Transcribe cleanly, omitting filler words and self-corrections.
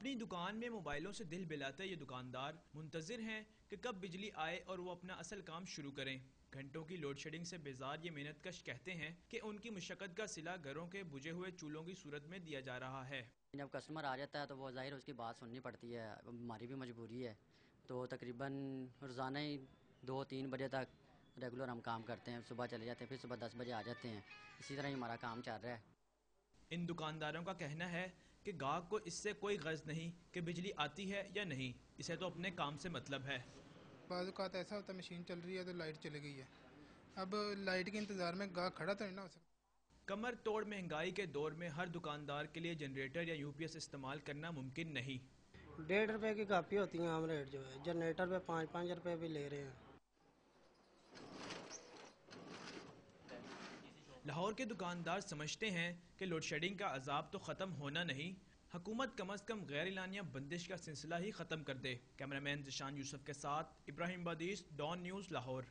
اپنی دکان میں موبائلوں سے دل بہلاتے یہ دکاندار منتظر ہیں کہ کب بجلی آئے اور وہ اپنا اصل کام شروع کریں۔ گھنٹوں کی لوڈ شیڈنگ سے بیزار یہ محنت کش کہتے ہیں کہ ان کی مشقت کا صلہ گھروں کے بجھے ہوئے چولہوں کی صورت میں دیا جا رہا ہے۔ جب کسٹمر آ جاتا ہے تو وہ ظاہر اس کی بات سننی پڑتی ہے، ہماری بھی مجبوری ہے، تو تقریباً روزانہ ہی 2-3 بجے تک ریگولر ہم کام کرتے ہیں۔ صبح چلے جاتے ہیں، پھر صبح 10 بجے آ جاتے ہیں، اسی طرح ہی ہمارا کام چل رہا ہے۔ ان دکانداروں کا کہنا ہے کہ گاہک کو اس سے کوئی غرض نہیں کہ بجلی آتی ہے یا نہیں، اسے تو اپنے کام سے مطلب ہے۔ بعض اوقات ایسا ہوتا ہے مشین چل رہی ہے تو لائٹ چلی گئی ہے، اب لائٹ کے انتظار میں گاہک کھڑا تو نہیں نہ ہو سکتا۔ کمر توڑ مہنگائی کے دور میں ہر دکاندار کے لیے جنریٹر یا یو پی ایس استعمال کرنا ممکن نہیں۔ 1.5 روپے کی کاپی ہوتی ہیں عام ریٹ، جو ہے جنریٹر پہ 5-5 روپے بھی لے رہے ہیں۔ لاہور کے دکاندار سمجھتے ہیں کہ لوڈ شیڈنگ کا عذاب تو ختم ہونا نہیں، حکومت کم از کم غیر اعلانیہ بندش کا سلسلہ ہی ختم کر دے۔ کیمرہ مین ذیشان یوسف کے ساتھ ابراہیم بادیس، ڈان نیوز، لاہور۔